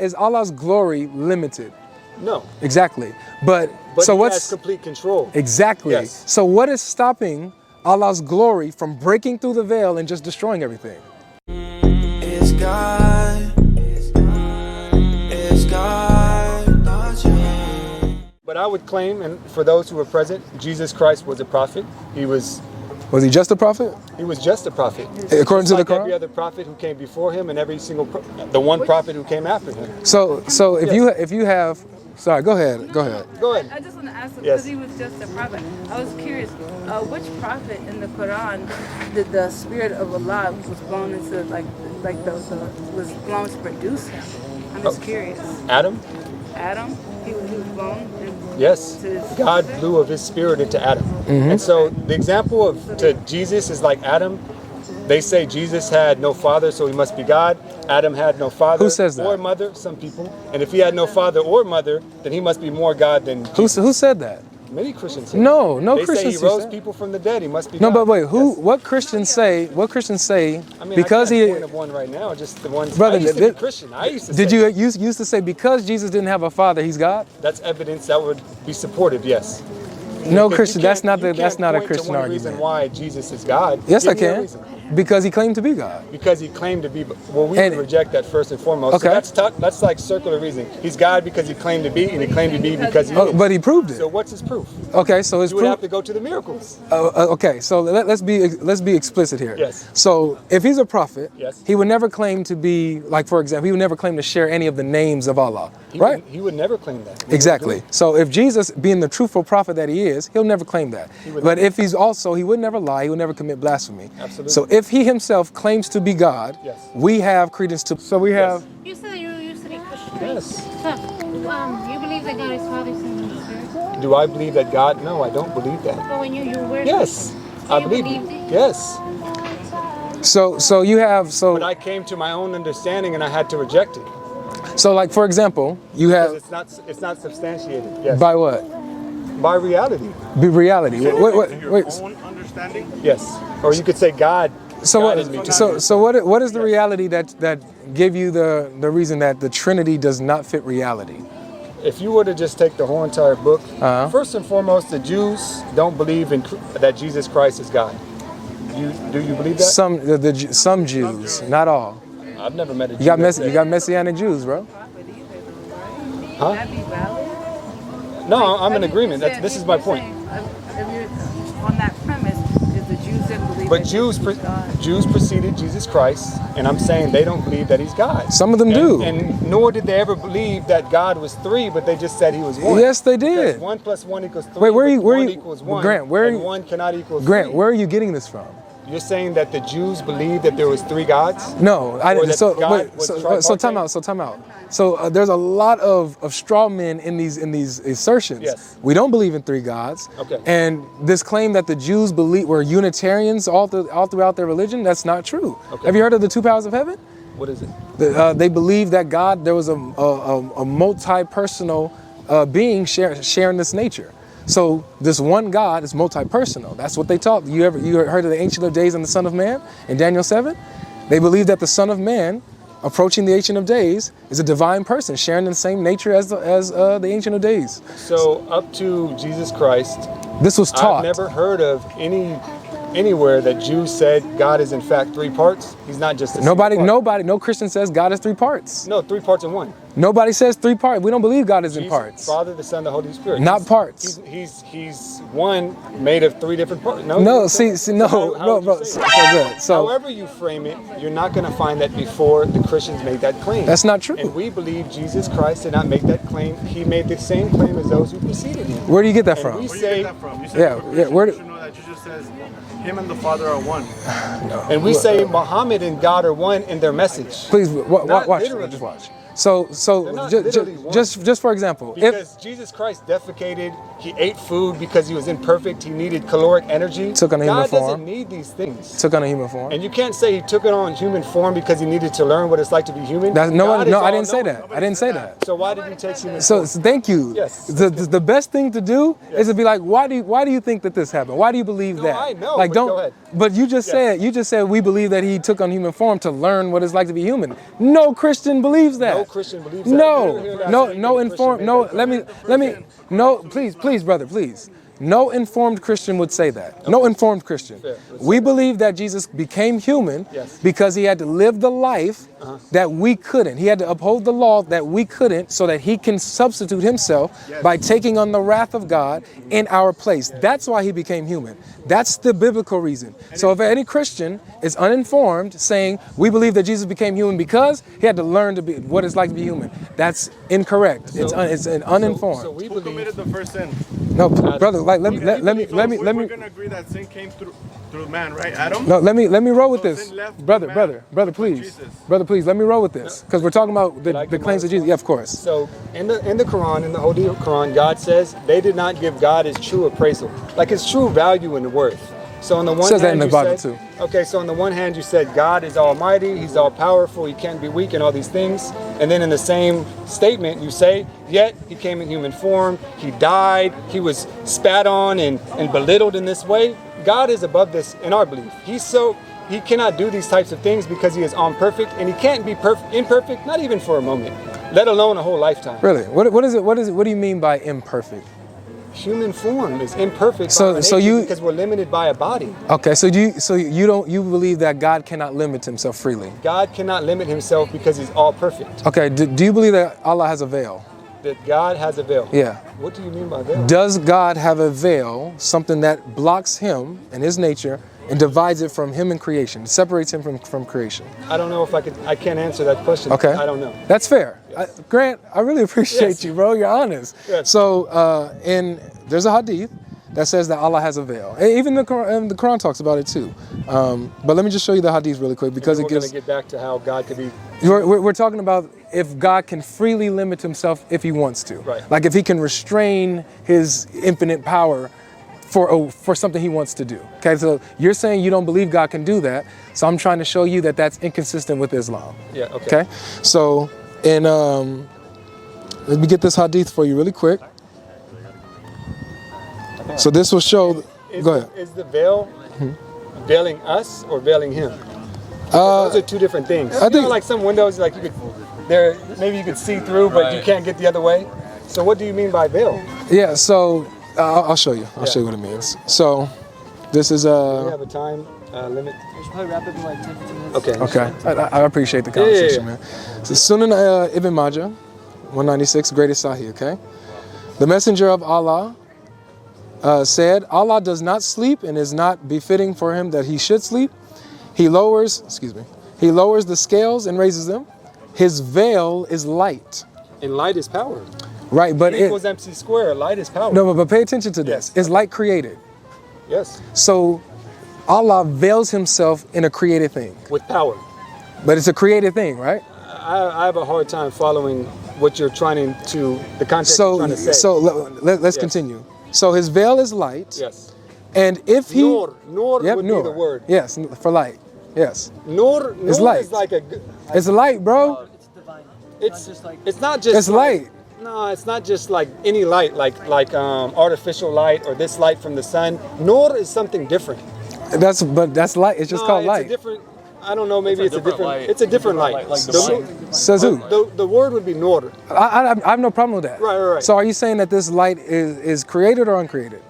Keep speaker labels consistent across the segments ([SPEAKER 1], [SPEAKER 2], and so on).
[SPEAKER 1] Is Allah's glory limited?
[SPEAKER 2] No.
[SPEAKER 1] Exactly. But so
[SPEAKER 2] he
[SPEAKER 1] what's
[SPEAKER 2] has complete control?
[SPEAKER 1] Exactly.
[SPEAKER 2] Yes.
[SPEAKER 1] So what is stopping Allah's glory from breaking through the veil and just destroying everything?
[SPEAKER 3] It's God. It's God. Not you.
[SPEAKER 2] But I would claim, and for those who were present, Jesus Christ was a prophet.
[SPEAKER 1] Was he just a prophet?
[SPEAKER 2] He was just a prophet.
[SPEAKER 1] According to the Quran?
[SPEAKER 2] Every other prophet who came before him, and every single the one prophet who came after him.
[SPEAKER 1] So if you have, sorry, go ahead.
[SPEAKER 2] Go ahead.
[SPEAKER 4] I just want to ask him,
[SPEAKER 2] Yes.
[SPEAKER 4] because he was just a prophet. I was curious, which prophet in the Quran did the spirit of Allah was blown into was blown to produce him? I'm just curious.
[SPEAKER 2] Adam?
[SPEAKER 4] Adam, he was blown.
[SPEAKER 2] Yes. God blew of his spirit into Adam. And so the example to Jesus is like Adam. They say Jesus had no father, so he must be God. Adam had no father
[SPEAKER 1] Who says that?
[SPEAKER 2] or mother, some people. And if he had no father or mother, then he must be more God than Jesus.
[SPEAKER 1] Who said that?
[SPEAKER 2] Many Christians say
[SPEAKER 1] No
[SPEAKER 2] they
[SPEAKER 1] Christians
[SPEAKER 2] say he rose
[SPEAKER 1] say that.
[SPEAKER 2] people from the dead. He must be
[SPEAKER 1] No,
[SPEAKER 2] God.
[SPEAKER 1] but wait,
[SPEAKER 2] Yes.
[SPEAKER 1] what Christians say? What Christians say?
[SPEAKER 2] I mean,
[SPEAKER 1] Because
[SPEAKER 2] I can't
[SPEAKER 1] he,
[SPEAKER 2] point of one right now, just the ones.
[SPEAKER 1] Brother,
[SPEAKER 2] I used to be Christian. I used to
[SPEAKER 1] did
[SPEAKER 2] say
[SPEAKER 1] you used to say because Jesus didn't have a father, he's God?
[SPEAKER 2] that's evidence that would be supported. Yes.
[SPEAKER 1] No,
[SPEAKER 2] Because
[SPEAKER 1] Christian.
[SPEAKER 2] you
[SPEAKER 1] That's not
[SPEAKER 2] can't-
[SPEAKER 1] the that's not a
[SPEAKER 2] you can't point to
[SPEAKER 1] Christian
[SPEAKER 2] one
[SPEAKER 1] argument.
[SPEAKER 2] reason why Jesus is God.
[SPEAKER 1] Yes,
[SPEAKER 2] Give
[SPEAKER 1] I
[SPEAKER 2] me a
[SPEAKER 1] can.
[SPEAKER 2] reason.
[SPEAKER 1] Because he claimed to be God.
[SPEAKER 2] Because he claimed to be, well, we
[SPEAKER 1] And-
[SPEAKER 2] reject that first and foremost.
[SPEAKER 1] Okay.
[SPEAKER 2] So that's like circular reasoning. He's God because he claimed to be, and he claimed to be because he
[SPEAKER 1] Oh,
[SPEAKER 2] is.
[SPEAKER 1] but he proved it.
[SPEAKER 2] So what's his proof?
[SPEAKER 1] Okay, so his
[SPEAKER 2] You would
[SPEAKER 1] proof.
[SPEAKER 2] have to go to the miracles.
[SPEAKER 1] Okay, so let's be explicit here.
[SPEAKER 2] Yes.
[SPEAKER 1] So if he's a prophet,
[SPEAKER 2] Yes.
[SPEAKER 1] he would never claim to be, like, for example, he would never claim to share any of the names of Allah, right?
[SPEAKER 2] He would never claim that.
[SPEAKER 1] Exactly. So if Jesus, being the truthful prophet that he is, he'll never claim that.
[SPEAKER 2] would
[SPEAKER 1] But
[SPEAKER 2] never.
[SPEAKER 1] if he's also, he would never lie, he would never commit blasphemy.
[SPEAKER 2] Absolutely.
[SPEAKER 1] So if he himself claims to be God,
[SPEAKER 2] Yes.
[SPEAKER 1] we have credence to. So we have.
[SPEAKER 5] You said that you study Christian.
[SPEAKER 2] Yes.
[SPEAKER 5] So, you believe that God is Father, Son, and Spirit?
[SPEAKER 2] Do I believe that God? No, I don't believe that.
[SPEAKER 5] But when you were
[SPEAKER 2] Yes.
[SPEAKER 5] so
[SPEAKER 2] I
[SPEAKER 5] you
[SPEAKER 2] believe
[SPEAKER 5] believed
[SPEAKER 2] it.
[SPEAKER 5] it?
[SPEAKER 2] Yes.
[SPEAKER 1] So you have
[SPEAKER 2] But I came to my own understanding and I had to reject it.
[SPEAKER 1] so like for example, you
[SPEAKER 2] Because
[SPEAKER 1] have
[SPEAKER 2] it's not substantiated. Yes.
[SPEAKER 1] by what?
[SPEAKER 2] By reality.
[SPEAKER 1] Be reality. Wait.
[SPEAKER 6] Own understanding?
[SPEAKER 2] Yes. Or you could say God.
[SPEAKER 1] So
[SPEAKER 2] God
[SPEAKER 1] what?
[SPEAKER 2] is me too.
[SPEAKER 1] So what is the reality that give you the reason that the Trinity does not fit reality?
[SPEAKER 2] If you were to just take the whole entire book,
[SPEAKER 1] Uh-huh.
[SPEAKER 2] first and foremost, the Jews don't believe that Jesus Christ is God. Do you believe that?
[SPEAKER 1] Some Jews, not all.
[SPEAKER 2] I've never met a Jew.
[SPEAKER 1] You got
[SPEAKER 2] that said-
[SPEAKER 1] you got Messianic Jews, bro.
[SPEAKER 2] Huh?
[SPEAKER 4] Would that be valid?
[SPEAKER 2] No, I'm in agreement. This is my point.
[SPEAKER 4] If you're on that premise, is the Jews didn't believe
[SPEAKER 2] But
[SPEAKER 4] that
[SPEAKER 2] Jews
[SPEAKER 4] Jesus was God.
[SPEAKER 2] Jews preceded Jesus Christ, and I'm saying they don't believe that he's God.
[SPEAKER 1] Some of them do.
[SPEAKER 2] And nor did they ever believe that God was three, but they just said he was one.
[SPEAKER 1] Yes, they
[SPEAKER 2] Because
[SPEAKER 1] did.
[SPEAKER 2] 1 + 1 = 3.
[SPEAKER 1] Wait, where are
[SPEAKER 2] but
[SPEAKER 1] you- where are
[SPEAKER 2] 1
[SPEAKER 1] you-
[SPEAKER 2] equals 1,
[SPEAKER 1] Grant, where are
[SPEAKER 2] and
[SPEAKER 1] you-
[SPEAKER 2] 1 cannot equal 3.
[SPEAKER 1] Grant, where are you getting this from?
[SPEAKER 2] You're saying that the Jews believed that there was 3 gods?
[SPEAKER 1] No, I
[SPEAKER 2] Or
[SPEAKER 1] didn't.
[SPEAKER 2] that
[SPEAKER 1] So
[SPEAKER 2] God
[SPEAKER 1] wait,
[SPEAKER 2] was
[SPEAKER 1] so
[SPEAKER 2] tripartite?
[SPEAKER 1] time out. So time out. So there's a lot of straw men in these assertions.
[SPEAKER 2] Yes.
[SPEAKER 1] We don't believe in 3 gods.
[SPEAKER 2] Okay.
[SPEAKER 1] And this claim that the Jews were Unitarians all throughout their religion, that's not true.
[SPEAKER 2] Okay.
[SPEAKER 1] Have you heard of the 2 powers of heaven?
[SPEAKER 2] What is it?
[SPEAKER 1] They believe that God, there was a multi-personal being sharing this nature. So this one God is multi-personal. That's what they taught. You heard of the Ancient of Days and the Son of Man in Daniel 7? They believe that the Son of Man, approaching the Ancient of Days, is a divine person sharing the same nature as the Ancient of Days.
[SPEAKER 2] So up to Jesus Christ,
[SPEAKER 1] This was taught.
[SPEAKER 2] I've never heard of anywhere that Jews said God is in fact 3 parts. He's not just a single part.
[SPEAKER 1] No Christian says God is 3 parts.
[SPEAKER 2] No, 3 parts in 1.
[SPEAKER 1] Nobody says 3 parts. We don't believe God is in
[SPEAKER 2] Jesus,
[SPEAKER 1] parts.
[SPEAKER 2] Father, the Son, the Holy Spirit.
[SPEAKER 1] Not parts.
[SPEAKER 2] He's one made of 3 different parts.
[SPEAKER 1] No,
[SPEAKER 2] no,
[SPEAKER 1] see, no,
[SPEAKER 2] how would
[SPEAKER 1] bro.
[SPEAKER 2] you say
[SPEAKER 1] So
[SPEAKER 2] that?
[SPEAKER 1] good. So
[SPEAKER 2] However you frame it, you're not going to find that before the Christians made that claim.
[SPEAKER 1] that's not true.
[SPEAKER 2] And we believe Jesus Christ did not make that claim. He made the same claim as those who preceded him.
[SPEAKER 1] Where do you get that
[SPEAKER 2] And
[SPEAKER 1] from?
[SPEAKER 2] we
[SPEAKER 6] Where do you
[SPEAKER 2] say,
[SPEAKER 6] get that from? You said
[SPEAKER 1] Yeah, where
[SPEAKER 6] you
[SPEAKER 1] do-
[SPEAKER 6] should know that Jesus says him and the Father are one.
[SPEAKER 2] and we say Muhammad and God are one in their message.
[SPEAKER 1] Please
[SPEAKER 2] Not
[SPEAKER 1] watch.
[SPEAKER 2] literally.
[SPEAKER 1] Just watch. So
[SPEAKER 2] They're not literally one.
[SPEAKER 1] just for example,
[SPEAKER 2] Because Jesus Christ defecated, he ate food because he was imperfect, he needed caloric energy.
[SPEAKER 1] Took on a human
[SPEAKER 2] God
[SPEAKER 1] form.
[SPEAKER 2] doesn't need these things.
[SPEAKER 1] took on a human form.
[SPEAKER 2] And you can't say he took it on human form because he needed to learn what it's like to be human.
[SPEAKER 1] No,
[SPEAKER 2] God is
[SPEAKER 1] I didn't say
[SPEAKER 2] all-knowing.
[SPEAKER 1] that. I didn't say that.
[SPEAKER 2] So why did he take human
[SPEAKER 1] So
[SPEAKER 2] form?
[SPEAKER 1] thank you.
[SPEAKER 2] Yes,
[SPEAKER 1] The best thing to do is to be like, why do you think that this happened? Why do you believe that?
[SPEAKER 2] I know,
[SPEAKER 1] Like
[SPEAKER 2] but
[SPEAKER 1] don't.
[SPEAKER 2] go ahead.
[SPEAKER 1] But you just said we believe that he took on human form to learn what it's like to be human. No Christian believes that.
[SPEAKER 2] No Christian believes that. You never hear that saying
[SPEAKER 1] No
[SPEAKER 2] that a
[SPEAKER 1] informed.
[SPEAKER 2] Christian
[SPEAKER 1] No,
[SPEAKER 2] believes
[SPEAKER 1] let me. No, please, brother, please. No informed Christian would say that. No informed Christian.
[SPEAKER 2] Fair. Let's
[SPEAKER 1] We
[SPEAKER 2] say that.
[SPEAKER 1] believe that Jesus became human
[SPEAKER 2] Yes.
[SPEAKER 1] because he had to live the life that we couldn't. He had to uphold the law that we couldn't, so that he can substitute himself by taking on the wrath of God in our place. That's why he became human. That's the biblical reason. So if any Christian is uninformed saying we believe that Jesus became human because he had to learn to be what it's like to be human, that's incorrect. It's an uninformed.
[SPEAKER 2] So we
[SPEAKER 6] Who
[SPEAKER 2] believe.
[SPEAKER 6] committed the first sin?
[SPEAKER 1] No, brother, like let me
[SPEAKER 6] We're gonna agree that sin came through man, right? Adam.
[SPEAKER 1] no, let me roll with
[SPEAKER 6] So
[SPEAKER 1] this,
[SPEAKER 6] sin left
[SPEAKER 1] brother,
[SPEAKER 6] man
[SPEAKER 1] please,
[SPEAKER 6] Jesus.
[SPEAKER 1] brother, please, let me roll with this because we're talking about
[SPEAKER 2] Can I
[SPEAKER 1] the
[SPEAKER 2] give
[SPEAKER 1] claims
[SPEAKER 2] my
[SPEAKER 1] of Jesus. Yeah, of course.
[SPEAKER 2] So in the Quran, in the Holy Quran, God says they did not give God his true appraisal, like his true value and worth. So on the one
[SPEAKER 1] Says that
[SPEAKER 2] hand,
[SPEAKER 1] in the
[SPEAKER 2] you
[SPEAKER 1] Bible
[SPEAKER 2] said,
[SPEAKER 1] too.
[SPEAKER 2] okay, so on the one hand you said God is almighty, he's all powerful, he can't be weak and all these things. And then in the same statement you say, yet he came in human form, he died, he was spat on and belittled in this way. God is above this in our belief. He cannot do these types of things because he is imperfect, and he can't be imperfect, not even for a moment, let alone a whole lifetime.
[SPEAKER 1] Really, what is it? What do you mean by imperfect?
[SPEAKER 2] Human form is imperfect
[SPEAKER 1] So
[SPEAKER 2] by nature
[SPEAKER 1] you-
[SPEAKER 2] because we're limited by a body.
[SPEAKER 1] Okay, so you believe that God cannot limit himself freely?
[SPEAKER 2] God cannot limit himself because he's all perfect.
[SPEAKER 1] Okay, do you believe that Allah has a veil?
[SPEAKER 2] That God has a veil.
[SPEAKER 1] Yeah.
[SPEAKER 2] What do you mean by veil?
[SPEAKER 1] Does God have a veil, something that blocks him and his nature and divides it from him and creation, separates him from creation?
[SPEAKER 2] I don't know if I can't answer that question.
[SPEAKER 1] Okay.
[SPEAKER 2] I don't know.
[SPEAKER 1] That's fair. Grant, I really appreciate
[SPEAKER 2] Yes.
[SPEAKER 1] you, bro. You're honest.
[SPEAKER 2] Yes.
[SPEAKER 1] So, there's a hadith that says that Allah has a veil. And even the Quran talks about it too. But let me just show you the hadith really quick because
[SPEAKER 2] We're
[SPEAKER 1] it
[SPEAKER 2] going
[SPEAKER 1] gives.
[SPEAKER 2] to get back to how God could be.
[SPEAKER 1] We're talking about if God can freely limit himself if he wants to.
[SPEAKER 2] Right.
[SPEAKER 1] Like if he can restrain his infinite power for something he wants to do. Okay, so you're saying you don't believe God can do that. So I'm trying to show you that that's inconsistent with Islam.
[SPEAKER 2] Yeah. Okay.
[SPEAKER 1] Okay, so let me get this hadith for you really quick. So this will show. Go ahead.
[SPEAKER 2] Is the veil veiling us or veiling him? Those are two different things.
[SPEAKER 1] I think-
[SPEAKER 2] like some windows, like maybe you could see through, but you can't get the other way. So what do you mean by veil?
[SPEAKER 1] Yeah. So I'll show you. I'll show you what it means. So this is
[SPEAKER 2] Do we have a time limit?
[SPEAKER 7] We should probably wrap up in like 10, 15 minutes.
[SPEAKER 2] Okay.
[SPEAKER 1] Okay, I appreciate the conversation, man. So Sunan Ibn Majah, 196, greatest Sahih, okay? The Messenger of Allah said, Allah does not sleep and is not befitting for him that he should sleep. He lowers the scales and raises them. His veil is light.
[SPEAKER 2] And light is power.
[SPEAKER 1] Right, but
[SPEAKER 2] E equals MC square. Light is power.
[SPEAKER 1] no, but pay attention to this.
[SPEAKER 2] Yes.
[SPEAKER 1] Is light created?
[SPEAKER 2] Yes.
[SPEAKER 1] So Allah veils himself in a created thing.
[SPEAKER 2] With power.
[SPEAKER 1] But it's a created thing, right?
[SPEAKER 2] I have a hard time following what you're trying to, the context you're trying to say.
[SPEAKER 1] So let's
[SPEAKER 2] Yes.
[SPEAKER 1] continue. So his veil is light.
[SPEAKER 2] Yes.
[SPEAKER 1] And if he
[SPEAKER 2] Nur
[SPEAKER 1] Yep,
[SPEAKER 2] would
[SPEAKER 1] nur.
[SPEAKER 2] be the word.
[SPEAKER 1] Yes, for light. Yes.
[SPEAKER 2] Nur
[SPEAKER 1] It's light.
[SPEAKER 2] is like
[SPEAKER 1] It's light, bro.
[SPEAKER 7] It's divine.
[SPEAKER 2] it's
[SPEAKER 7] just like-
[SPEAKER 2] it's not just
[SPEAKER 1] It's light.
[SPEAKER 2] No, it's not just like any light, like artificial light or this light from the sun. Nur is something different.
[SPEAKER 1] That's light. It's just
[SPEAKER 2] No,
[SPEAKER 1] called
[SPEAKER 2] it's
[SPEAKER 1] light.
[SPEAKER 2] a different. I don't know. Maybe it's a different.
[SPEAKER 6] light.
[SPEAKER 2] It's a different light.
[SPEAKER 6] Like the
[SPEAKER 2] The-
[SPEAKER 1] Says who?
[SPEAKER 2] the word would be nur.
[SPEAKER 1] I have no problem with that.
[SPEAKER 2] Right.
[SPEAKER 1] So are you saying that this light is created or uncreated?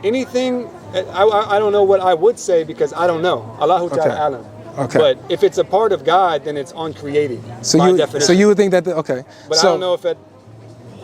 [SPEAKER 2] Anything. I don't know what I would say because I don't know. Allahu
[SPEAKER 1] Okay.
[SPEAKER 2] Ta'ala alam.
[SPEAKER 1] Okay.
[SPEAKER 2] But if it's a part of God, then it's uncreated by definition.
[SPEAKER 1] So you would think that okay.
[SPEAKER 2] But
[SPEAKER 1] so,
[SPEAKER 2] I don't know if it.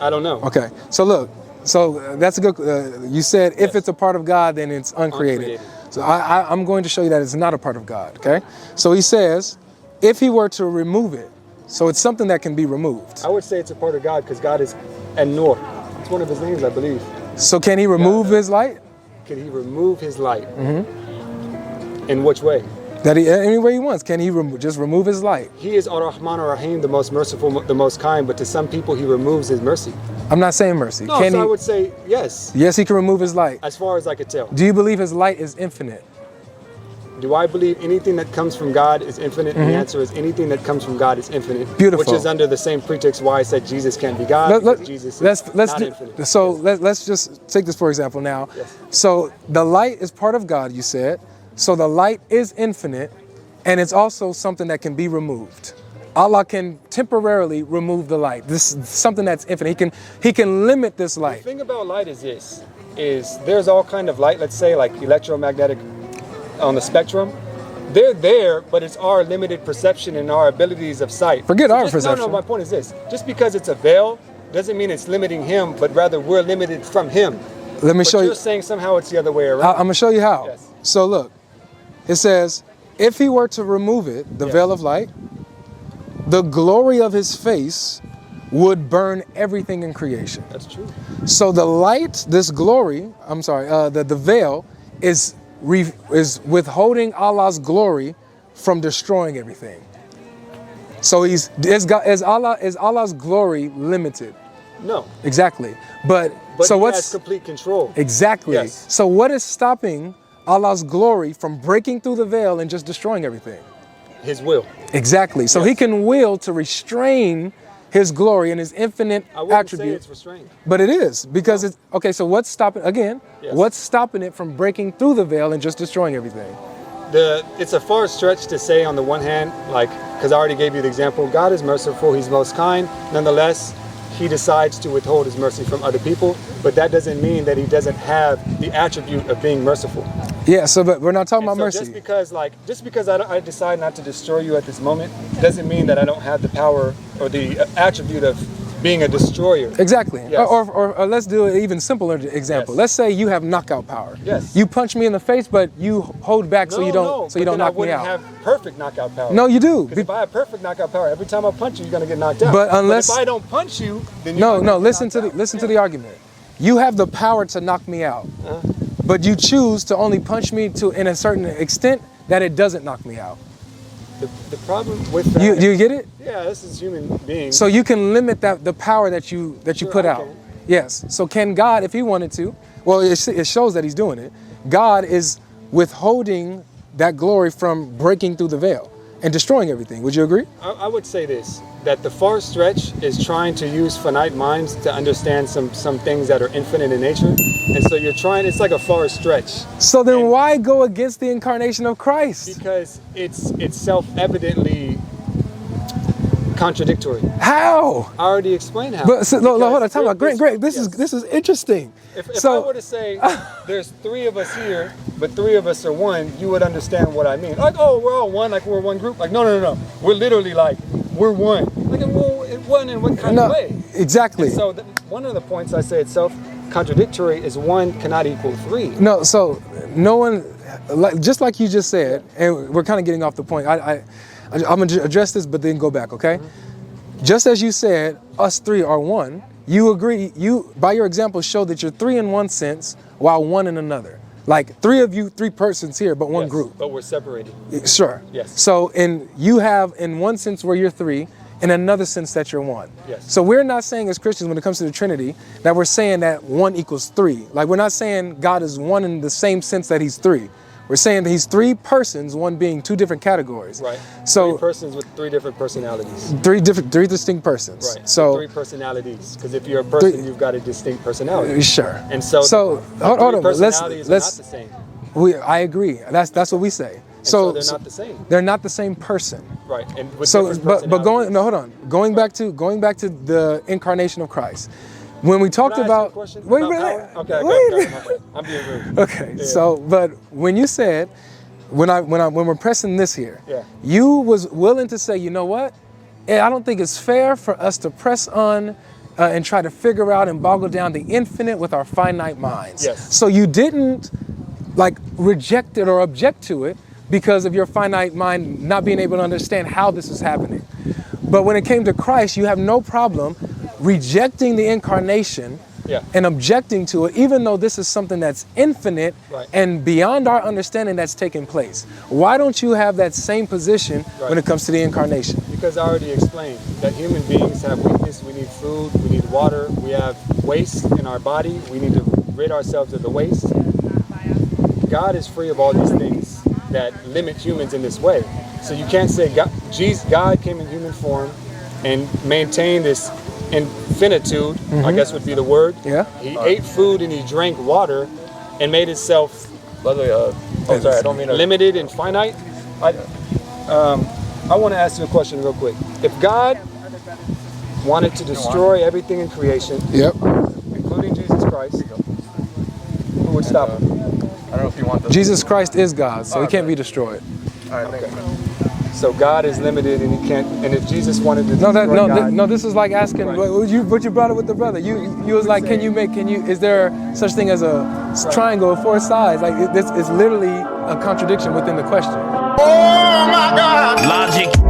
[SPEAKER 2] I don't know.
[SPEAKER 1] Okay. So look. So that's a good. You said if
[SPEAKER 2] Yes.
[SPEAKER 1] it's a part of God, then it's uncreated.
[SPEAKER 2] Uncreated.
[SPEAKER 1] So I'm going to show you that it's not a part of God. Okay. So he says, if he were to remove it, so it's something that can be removed.
[SPEAKER 2] I would say it's a part of God because God is An-Nur. It's one of his names, I believe.
[SPEAKER 1] So can he remove his light?
[SPEAKER 2] Can he remove his light?
[SPEAKER 1] Mm-hmm.
[SPEAKER 2] In which way?
[SPEAKER 1] That any way he wants. Can he just remove his light?
[SPEAKER 2] He is Ar-Rahman Ar-Rahim, the most merciful, the most kind, but to some people he removes his mercy.
[SPEAKER 1] I'm not saying mercy.
[SPEAKER 2] No,
[SPEAKER 1] Can
[SPEAKER 2] so
[SPEAKER 1] he?
[SPEAKER 2] I would say yes,
[SPEAKER 1] Yes, he can remove his light.
[SPEAKER 2] as far as I could tell.
[SPEAKER 1] Do you believe his light is infinite?
[SPEAKER 2] Do I believe anything that comes from God is infinite? The answer is anything that comes from God is infinite.
[SPEAKER 1] Mm-hmm. Beautiful.
[SPEAKER 2] Which is under the same pretext why I said Jesus can't be God, because Jesus is not infinite.
[SPEAKER 1] So let's just take this for example now.
[SPEAKER 2] Yes.
[SPEAKER 1] So the light is part of God, you said. So the light is infinite, and it's also something that can be removed. Allah can temporarily remove the light. This is something that's infinite. He can limit this
[SPEAKER 2] The
[SPEAKER 1] light.
[SPEAKER 2] thing about light is this, is there's all kind of light, let's say like electromagnetic on the spectrum. They're there, but it's our limited perception and our abilities of sight.
[SPEAKER 1] Forget our
[SPEAKER 2] No,
[SPEAKER 1] perception.
[SPEAKER 2] my point is this. Just because it's a veil doesn't mean it's limiting him, but rather we're limited from him.
[SPEAKER 1] Let me
[SPEAKER 2] But
[SPEAKER 1] show
[SPEAKER 2] you're
[SPEAKER 1] you.
[SPEAKER 2] saying somehow it's the other way around.
[SPEAKER 1] I'm gonna show you how.
[SPEAKER 2] Yes.
[SPEAKER 1] So look, it says, if he were to remove it, the
[SPEAKER 2] Yes.
[SPEAKER 1] veil of light, the glory of his face would burn everything in creation.
[SPEAKER 2] That's true.
[SPEAKER 1] So the light, this glory, the veil is withholding Allah's glory from destroying everything. So is Allah's glory limited?
[SPEAKER 2] No.
[SPEAKER 1] Exactly. But so
[SPEAKER 2] he
[SPEAKER 1] what's
[SPEAKER 2] has complete control.
[SPEAKER 1] exactly?
[SPEAKER 2] Yes.
[SPEAKER 1] So what is stopping Allah's glory from breaking through the veil and just destroying everything?
[SPEAKER 2] His will.
[SPEAKER 1] Exactly. So he
[SPEAKER 2] Yes.
[SPEAKER 1] can will to restrain his glory and his infinite
[SPEAKER 2] I wouldn't say
[SPEAKER 1] attribute.
[SPEAKER 2] it's restrained.
[SPEAKER 1] But it is, because it's okay. So what's stopping
[SPEAKER 2] Yes.
[SPEAKER 1] what's stopping it from breaking through the veil and just destroying everything?
[SPEAKER 2] It's a far stretch to say on the one hand, like, because I already gave you the example, God is merciful, he's most kind. Nonetheless, he decides to withhold his mercy from other people, but that doesn't mean that he doesn't have the attribute of being merciful.
[SPEAKER 1] Yeah. So, but we're not talking
[SPEAKER 2] And
[SPEAKER 1] about
[SPEAKER 2] so
[SPEAKER 1] mercy.
[SPEAKER 2] just because I decide not to destroy you at this moment, doesn't mean that I don't have the power or the attribute of being a destroyer.
[SPEAKER 1] Exactly.
[SPEAKER 2] Yes.
[SPEAKER 1] Or let's do an even simpler example.
[SPEAKER 2] Yes.
[SPEAKER 1] Let's say you have knockout power.
[SPEAKER 2] Yes.
[SPEAKER 1] You punch me in the face, but you hold back so you don't
[SPEAKER 2] but then
[SPEAKER 1] knock
[SPEAKER 2] I wouldn't
[SPEAKER 1] me out.
[SPEAKER 2] have perfect knockout power.
[SPEAKER 1] No, you do.
[SPEAKER 2] Because if I have perfect knockout power, every time I punch you, you're gonna get knocked out.
[SPEAKER 1] But unless-
[SPEAKER 2] if I don't punch you, then you're
[SPEAKER 1] No,
[SPEAKER 2] not
[SPEAKER 1] no.
[SPEAKER 2] gonna
[SPEAKER 1] Listen
[SPEAKER 2] get
[SPEAKER 1] to the
[SPEAKER 2] knocked out.
[SPEAKER 1] listen to the argument. You have the power to knock me out, but you choose to only punch me to in a certain extent that it doesn't knock me out.
[SPEAKER 2] The problem with that,
[SPEAKER 1] You get it?
[SPEAKER 2] yeah, this is human beings.
[SPEAKER 1] So you can limit the power that you
[SPEAKER 2] Sure,
[SPEAKER 1] put
[SPEAKER 2] I
[SPEAKER 1] out.
[SPEAKER 2] can.
[SPEAKER 1] Yes. So can God, if he wanted to, well, it shows that he's doing it. God is withholding that glory from breaking through the veil and destroying everything. Would you agree?
[SPEAKER 2] I would say this, that the far stretch is trying to use finite minds to understand some things that are infinite in nature. And so you're trying, it's like a far stretch.
[SPEAKER 1] So then
[SPEAKER 2] And-
[SPEAKER 1] why go against the incarnation of Christ?
[SPEAKER 2] Because it's self-evidently contradictory.
[SPEAKER 1] How?
[SPEAKER 2] I already explained how.
[SPEAKER 1] But no, hold on,
[SPEAKER 2] Because
[SPEAKER 1] time out. Greg, this
[SPEAKER 2] yes.
[SPEAKER 1] is interesting.
[SPEAKER 2] If I were to say there's three of us here, but three of us are one, you would understand what I mean. Like, oh, we're all one, like we're one group. Like, no. We're literally like, we're one. Like, well, one in what kind of way?
[SPEAKER 1] Exactly.
[SPEAKER 2] And so one of the points I say it's self-contradictory is one cannot equal three.
[SPEAKER 1] No, so no one, just like you just said, and we're kind of getting off the point. I'm gonna address this, but then go back, okay?
[SPEAKER 2] Mm-hmm.
[SPEAKER 1] Just as you said, us three are one. You agree. You, by your example, show that you're three in one sense, while one in another. Like three of you, three persons here, but one
[SPEAKER 2] Yes,
[SPEAKER 1] group.
[SPEAKER 2] But we're separated.
[SPEAKER 1] Sure.
[SPEAKER 2] Yes.
[SPEAKER 1] So, you have in one sense where you're three, in another sense that you're one.
[SPEAKER 2] Yes.
[SPEAKER 1] So we're not saying as Christians when it comes to the Trinity that we're saying that one equals three. Like we're not saying God is one in the same sense that he's three. We're saying that he's three persons, one being two different categories.
[SPEAKER 2] Right.
[SPEAKER 1] So
[SPEAKER 2] three persons with three different personalities.
[SPEAKER 1] three distinct persons.
[SPEAKER 2] Right.
[SPEAKER 1] So
[SPEAKER 2] three personalities. Because if you're a person, you've got a distinct personality.
[SPEAKER 1] sure.
[SPEAKER 2] And so
[SPEAKER 1] hold on.
[SPEAKER 2] personalities are
[SPEAKER 1] Let's.
[SPEAKER 2] not the same.
[SPEAKER 1] I agree. That's what we say.
[SPEAKER 2] And so they're not the same.
[SPEAKER 1] They're not the same person.
[SPEAKER 2] Right. And with
[SPEAKER 1] So,
[SPEAKER 2] different
[SPEAKER 1] but
[SPEAKER 2] personalities.
[SPEAKER 1] going back to the incarnation of Christ. When we talked
[SPEAKER 2] Can I ask you a
[SPEAKER 1] about,
[SPEAKER 2] question
[SPEAKER 1] wait,
[SPEAKER 2] about
[SPEAKER 1] wait,
[SPEAKER 2] power? Okay,
[SPEAKER 1] wait.
[SPEAKER 2] I'm being rude.
[SPEAKER 1] Okay,
[SPEAKER 2] Yeah.
[SPEAKER 1] so but when you said, when we're pressing this here,
[SPEAKER 2] Yeah.
[SPEAKER 1] you was willing to say, you know what? I don't think it's fair for us to press on and try to figure out and boggle down the infinite with our finite minds.
[SPEAKER 2] Yes.
[SPEAKER 1] So you didn't like reject it or object to it because of your finite mind not being able to understand how this is happening. But when it came to Christ, you have no problem rejecting the incarnation
[SPEAKER 2] Yeah.
[SPEAKER 1] and objecting to it, even though this is something that's infinite
[SPEAKER 2] Right.
[SPEAKER 1] and beyond our understanding that's taking place. Why don't you have that same position when it comes to the incarnation?
[SPEAKER 2] Because I already explained that human beings have weakness. We need food, we need water, we have waste in our body. We need to rid ourselves of the waste. God is free of all these things that limit humans in this way. So you can't say God came in human form and maintained this infinitude, I guess would be the word.
[SPEAKER 1] Yeah.
[SPEAKER 2] He ate food and he drank water and made himself
[SPEAKER 8] By the way, sorry, I don't mean to.
[SPEAKER 2] limited and finite. I want to ask you a question real quick. If God wanted to destroy everything in creation,
[SPEAKER 1] Yep.
[SPEAKER 2] including Jesus Christ, who would stop him?
[SPEAKER 6] I don't know if you want this.
[SPEAKER 1] Jesus Christ is God, so he can't be destroyed.
[SPEAKER 6] All right, thank you.
[SPEAKER 2] So God is limited, and he can't. And if Jesus wanted to
[SPEAKER 1] No,
[SPEAKER 2] destroy God,
[SPEAKER 1] this is like asking what you brought it with the brother. You was like, is there such thing as a triangle of 4 sides? Like this is literally a contradiction within the question.
[SPEAKER 3] Oh my God. Logic.